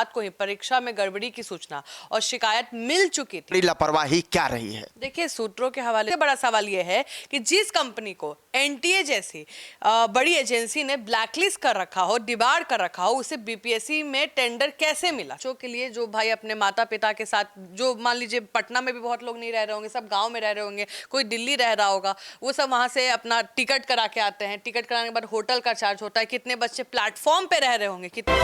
रात को ही परीक्षा में गड़बड़ी की सूचना और शिकायत मिल चुकी थी। लापरवाही क्या रही है? देखिए, सूत्रों के हवाले से बड़ा सवाल यह है कि जिस कंपनी को एनटीए जैसी बड़ी एजेंसी ने ब्लैकलिस्ट कर रखा हो, डिबार कर रखा हो, उसे बीपीएससी में टेंडर कैसे मिला? बच्चों के लिए जो भाई अपने माता पिता के साथ, जो मान लीजिए पटना में भी बहुत लोग नहीं रह रहे होंगे, सब गाँव में रह रहे होंगे, कोई दिल्ली रह रहा होगा, वो सब वहाँ से अपना टिकट करा के आते हैं। टिकट कराने के बाद होटल का चार्ज होता है, कितने बच्चे प्लेटफॉर्म पे रह रहे होंगे, कितने।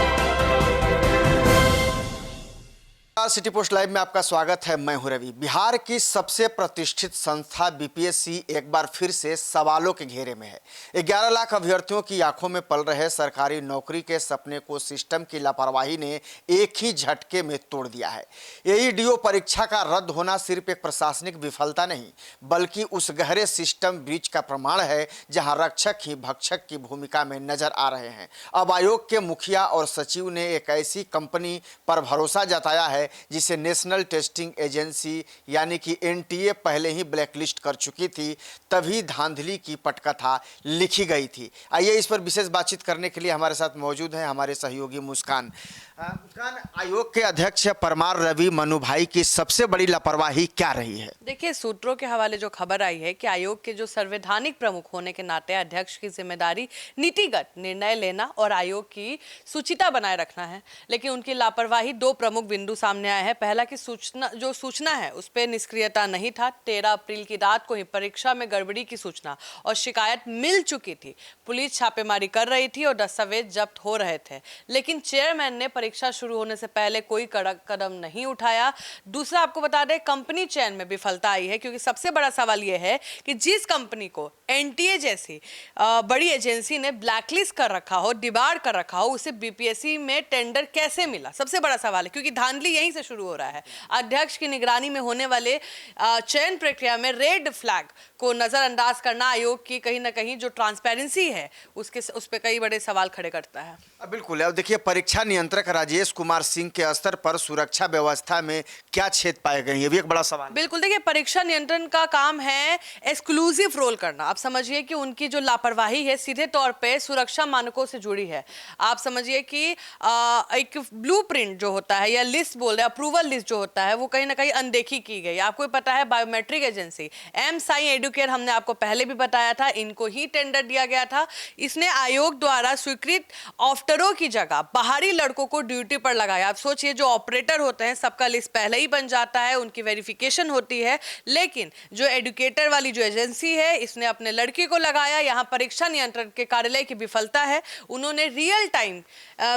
सिटी पोस्ट लाइव में आपका स्वागत है। मैं हूं रवि। बिहार की सबसे प्रतिष्ठित संस्था बीपीएससी एक बार फिर से सवालों के घेरे में है। 11 लाख अभ्यर्थियों की आंखों में पल रहे सरकारी नौकरी के सपने को सिस्टम की लापरवाही ने एक ही झटके में तोड़ दिया है। एईडीओ परीक्षा का रद्द होना सिर्फ एक प्रशासनिक विफलता नहीं, बल्कि उस गहरे सिस्टम ब्रीच का प्रमाण है जहां रक्षक ही भक्षक की भूमिका में नजर आ रहे हैं। अब आयोग के मुखिया और सचिव ने एक ऐसी कंपनी पर भरोसा जताया है जिसे नेशनल टेस्टिंग एजेंसी यानी कि एनटीए पहले ही ब्लैकलिस्ट कर चुकी थी, तभी धांधली की पटकथा लिखी गई थी। आइए इस पर विशेष बातचीत करने के लिए हमारे साथ मौजूद हैं हमारे सहयोगी मुस्कान। मुस्कान, आयोग के अध्यक्ष परमार रवि मनु भाई की सबसे बड़ी लापरवाही क्या रही है? देखिए, सूत्रों के हवाले जो खबर आई है कि आयोग के जो संवैधानिक प्रमुख होने के नाते अध्यक्ष की जिम्मेदारी नीतिगत निर्णय लेना और आयोग की शुचिता बनाए रखना है, लेकिन उनकी लापरवाही दो प्रमुख बिंदु सामने आए हैं। पहला कि सूचना है उस पर निष्क्रियता नहीं था। 13 अप्रैल की रात को ही परीक्षा में गड़बड़ी की सूचना और शिकायत मिल चुकी थी। पुलिस छापेमारी कर रही थी और दस्तावेज जब्त हो रहे थे, लेकिन चेयरमैन ने परीक्षा शुरू होने से पहले कोई कड़क कदम नहीं उठाया। दूसरा, आपको बता दें, कंपनी चयन में विफलता आई है, क्योंकि सबसे बड़ा सवाल यह है कि जिस कंपनी को एनटीए जैसी बड़ी एजेंसी ने ब्लैकलिस्ट कर रखा हो, डिबार कर रखा हो, उसे बीपीएससी में टेंडर कैसे मिला? सबसे बड़ा सवाल है, क्योंकि धांधली यहीं से शुरू हो रहा है। अध्यक्ष की निगरानी में होने वाले चयन प्रक्रिया में रेड फ्लैग को नजरअंदाज करना आयोग की कहीं ना कहीं जो ट्रांसपेरेंसी है उस पर कई बड़े सवाल खड़े करता है। बिल्कुल। अब देखिए, परीक्षा नियंत्रक राजेश कुमार सिंह के स्तर पर सुरक्षा व्यवस्था में क्या छेद पाए गए, ये भी एक बड़ा सवाल। बिल्कुल, देखिए, परीक्षा नियंत्रण का काम है एक्सक्लूसिव रोल करना। आप समझिए कि उनकी जो लापरवाही है सीधे तौर पे सुरक्षा मानकों से जुड़ी है। आप समझिए कि एक ब्लूप्रिंट जो होता है या लिस्ट बोल रहे हैं, अप्रूवल लिस्ट जो होता है, वो कहीं ना कहीं अनदेखी की गई। आपको पता है, बायोमेट्रिक एजेंसी एमसाई एडुकेयर, हमने आपको पहले भी बताया था, इनको ही टेंडर दिया गया था। इसने आयोग द्वारा स्वीकृत ऑप्टरों की जगह बाहरी लड़कों को ड्यूटी पर लगाया। आप सोचिए, जो ऑपरेटर होते हैं सबका लिस्ट पहले ही बन जाता है, उनकी वेरिफिकेशन होती है, लेकिन जो एडुकेटर वाली जो एजेंसी है, इसने अपने लड़के को लगाया। यहाँ परीक्षा नियंत्रण के कार्यालय की विफलता है। उन्होंने रियल टाइम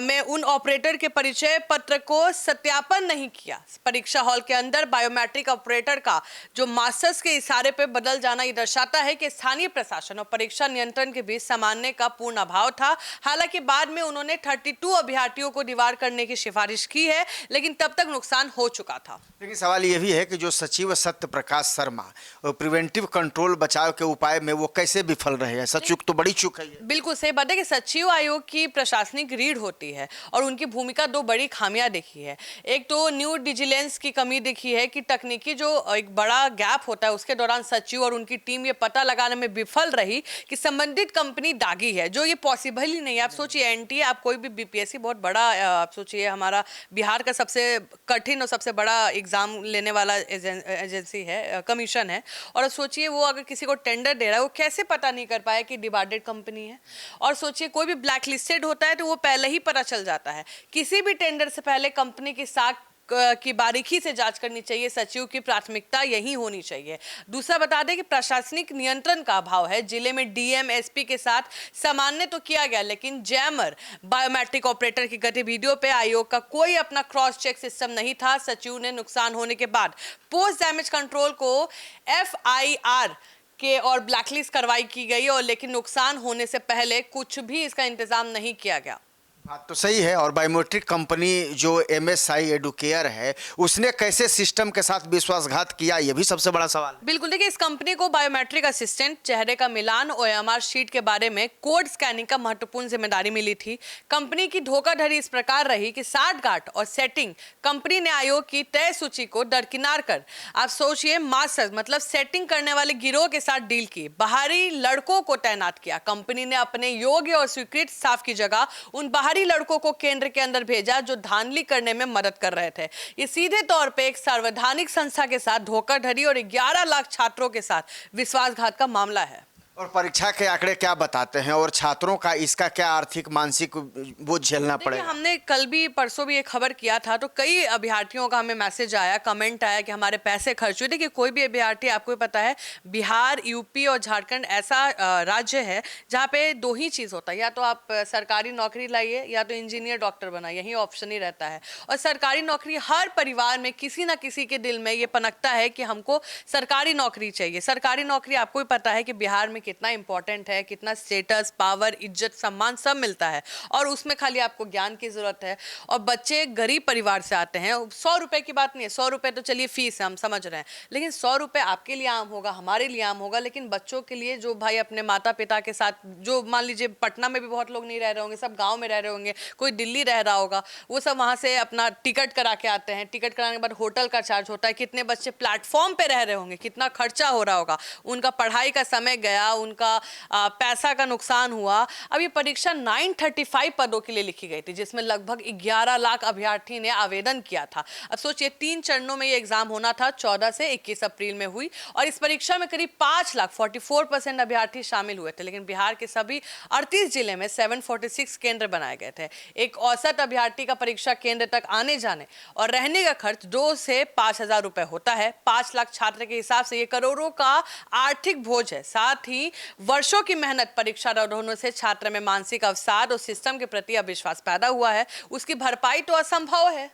में उन ऑपरेटर के परिचय पत्र को सत्यापन नहीं किया। परीक्षा हॉल के अंदर बायोमेट्रिक ऑपरेटर का जो मास्टर्स के इशारे पे बदल जाना, ये दर्शाता है कि स्थानीय प्रशासन और परीक्षा नियंत्रण के बीच समन्वय का पूर्ण अभाव था। हालांकि बाद में उन्होंने 32 अभ्यर्थियों को डिबार करने की सिफारिश की है, लेकिन तब तक नुकसान हो चुका था। लेकिन सवाल यह भी है कि जो सचिव सत्य प्रकाश शर्मा प्रिवेंटिव कंट्रोल बचाव के उपाय में वो कैसे विफल रहे हैं? सचिव तो बड़ी चूक है। बिल्कुल सही बात है कि सचिव आयोग की प्रशासनिक रीढ़ होती है और उनकी भूमिका दो बड़ी खामियां देखी है। एक तो न्यू विजिलेंस की कमी देखी है कि तकनीकी जो एक बड़ा गैप होता है उसके दौरान सचिव और उनकी टीम ये पता लगाने में विफल रही कि संबंधित कंपनी दागी है, जो ये पॉसिबल ही नहीं है। आप सोचिए, एनटीए, आप कोई भी बीपीएससी बहुत बड़ा, आप सोचिए हमारा बिहार का सबसे कठिन और सबसे बड़ा एग्जाम लेने वाला एजेंसी है, कमीशन है, और सोचिए वो अगर किसी को टेंडर दे रहा है, वो कैसे पता नहीं कर पाया कि डिबार्डेड कंपनी है? और सोचिए, कोई भी ब्लैक लिस्टेड होता है तो वो पहले ही पता चल जाता है। किसी भी टेंडर से पहले कंपनी की साख की बारीकी से जांच करनी चाहिए। सचिव की प्राथमिकता यही होनी चाहिए। दूसरा, बता दें कि प्रशासनिक नियंत्रण का अभाव है। जिले में डीएम एसपी के साथ सामान्य तो किया गया, लेकिन जैमर बायोमेट्रिक ऑपरेटर की गतिविधियों पे आयोग का कोई अपना क्रॉस चेक सिस्टम नहीं था। सचिव ने नुकसान होने के बाद पोस्ट डैमेज कंट्रोल को एफआईआर के और ब्लैकलिस्ट कार्रवाई की गई, और लेकिन नुकसान होने से पहले कुछ भी इसका इंतजाम नहीं किया गया। बात तो सही है। और बायोमेट्रिक कंपनी जो एमएसआई एडुकेयर है, उसने कैसे सिस्टम के साथ विश्वासघात किया, यह भी सबसे बड़ा सवाल है। बिल्कुल, देखिए, इस कंपनी को बायोमेट्रिक असिस्टेंट, चेहरे का मिलान, ओएमआर शीट के बारे में कोड स्कैनिंग का महत्वपूर्ण जिम्मेदारी मिली थी। कंपनी की धोखाधड़ी इस प्रकार रही कि साठगांठ और सेटिंग कंपनी ने आयोग की तय सूची को दरकिनार कर, आप सोचिए, मास्टर्स मतलब सेटिंग करने वाले गिरोह के साथ डील की, बाहरी लड़कों को तैनात किया। कंपनी ने अपने योग्य और स्वीकृत स्टाफ की जगह उन बाहरी बिहारी लड़कों को केंद्र के अंदर भेजा जो धांधली करने में मदद कर रहे थे। ये सीधे तौर पे एक संवैधानिक संस्था के साथ धोखाधड़ी और 11 लाख छात्रों के साथ विश्वासघात का मामला है। और परीक्षा के आंकड़े क्या बताते हैं और छात्रों का इसका क्या आर्थिक मानसिक बोझ झेलना पड़ेगा? हमने कल भी परसों भी एक खबर किया था, तो कई अभ्यर्थियों का हमें मैसेज आया, कमेंट आया कि हमारे पैसे खर्च हुए। देखिए, कोई भी अभ्यर्थी, आपको भी पता है, बिहार, यूपी और झारखंड ऐसा राज्य है जहाँ पे दो ही चीज़ होता है, या तो आप सरकारी नौकरी लाइए या तो इंजीनियर डॉक्टर बनाइए, यही ऑप्शन ही रहता है। और सरकारी नौकरी हर परिवार में किसी ना किसी के दिल में ये पनकता है कि हमको सरकारी नौकरी चाहिए। सरकारी नौकरी, आपको भी पता है कि बिहार में कितना इंपॉर्टेंट है, कितना स्टेटस, पावर, इज्जत, सम्मान सब मिलता है, और उसमें खाली आपको ज्ञान की जरूरत है। और बच्चे गरीब परिवार से आते हैं, 100 रुपए की बात नहीं है, 100 रुपए तो चलिए फीस है, हम समझ रहे हैं, लेकिन 100 रुपए आपके लिए आम होगा, हमारे लिए आम होगा, लेकिन बच्चों के लिए, जो भाई अपने माता पिता के साथ, जो मान लीजिए पटना में भी बहुत लोग नहीं रह रहे होंगे, सब गाँव में रह रहे होंगे, कोई दिल्ली रह रहा होगा, वो सब वहाँ से अपना टिकट करा के आते हैं। टिकट कराने के बाद होटल का चार्ज होता है, कितने बच्चे प्लेटफॉर्म पे रह रहे होंगे, कितना खर्चा हो रहा होगा, उनका पढ़ाई का समय गया, उनका पैसा का नुकसान हुआ। अब ये परीक्षा 935 पदों के लिए लिखी गई थी, जिसमें लगभग 11 लाख अभ्यर्थी ने आवेदन किया था। अब सोचिए, 3 चरणों में ये एग्जाम होना था, 14 से 21 अप्रैल में हुई, और इस परीक्षा में करीब 5 लाख 44% अभ्यर्थी शामिल हुए थे। लेकिन बिहार के सभी 38 जिले में 746 केंद्र बनाए गए थे। एक औसत अभ्यर्थी का परीक्षा केंद्र तक आने जाने और रहने का खर्च 2 से 5 हजार रुपए होता है। 5 लाख छात्र के हिसाब से ये करोड़ों का आर्थिक बोझ है। साथ ही वर्षों की मेहनत, परीक्षा रद्द होने से छात्र में मानसिक अवसाद और सिस्टम के प्रति अविश्वास पैदा हुआ है, उसकी भरपाई तो असंभव है।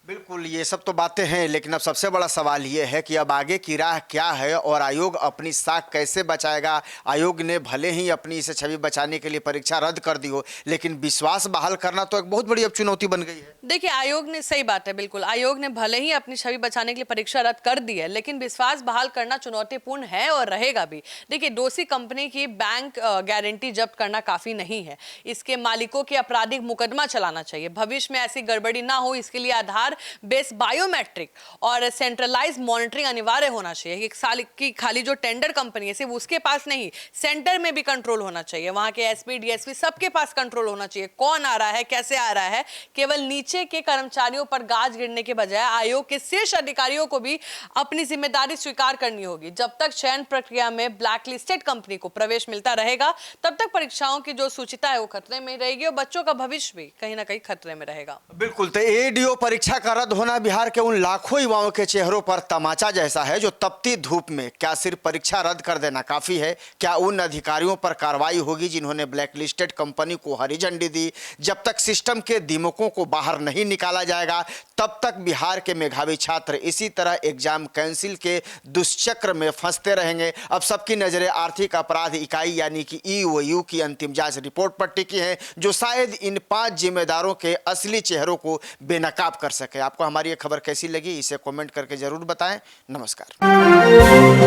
बिल्कुल, ये सब तो बातें हैं, लेकिन अब सबसे बड़ा सवाल ये है कि अब आगे की राह क्या है और आयोग अपनी साख कैसे बचाएगा। आयोग ने भले ही अपनी इसे छवि बचाने के लिए परीक्षा रद्द कर दी हो, लेकिन विश्वास बहाल करना तो एक बहुत बड़ी अब चुनौती बन गई है। देखिए, आयोग ने, सही बात है, बिल्कुल, आयोग ने भले ही अपनी छवि बचाने के लिए परीक्षा रद्द कर दी है, लेकिन विश्वास बहाल करना चुनौतीपूर्ण है और रहेगा भी। देखिए, दोषी कंपनी की बैंक गारंटी जब्त करना काफी नहीं है, इसके मालिकों के आपराधिक मुकदमा चलाना चाहिए। भविष्य में ऐसी गड़बड़ी ना हो, इसके लिए आधार बेस बायोमेट्रिक और सेंट्रलाइज मॉनिटरिंग अनिवार्य होना चाहिए। एक साल की खाली जो टेंडर कंपनी है सिर्फ उसके पास नहीं, सेंटर में भी कंट्रोल होना चाहिए, वहां के एसपी, डीएसपी सबके पास कंट्रोल होना चाहिए। कौन आ रहा है, कैसे आ रहा है, केवल नीचे के कर्मचारियों पर गाज गिरने के बजाय आयोग के शीर्ष अधिकारियों को भी अपनी जिम्मेदारी स्वीकार करनी होगी। जब तक चयन प्रक्रिया में ब्लैकलिस्टेड कंपनी को प्रवेश मिलता रहेगा, तब तक परीक्षाओं की जो सूचिता है वो खतरे में रहेगी और बच्चों का भविष्य भी कहीं ना कहीं खतरे में रहेगा। बिल्कुल, तो एडीओ परीक्षा का रद्द होना बिहार के उन लाखों युवाओं के चेहरों पर तमाचा जैसा है जो तपती धूप में, क्या सिर्फ परीक्षा रद्द कर देना काफी है? क्या उन अधिकारियों पर कार्रवाई होगी जिन्होंने ब्लैकलिस्टेड कंपनी को हरी झंडी दी? जब तक सिस्टम के दिमकों को बाहर नहीं निकाला जाएगा, तब तक बिहार के मेधावी छात्र इसी तरह एग्जाम कैंसिल के दुष्चक्र में फंसते रहेंगे। अब सबकी नजरें आर्थिक अपराध इकाई यानी कि ईओयू की अंतिम जांच रिपोर्ट पर टिकी है, जो शायद इन 5 जिम्मेदारों के असली चेहरों को बेनकाब कर सके। आपको हमारी ये खबर कैसी लगी, इसे कमेंट करके जरूर बताएं। नमस्कार।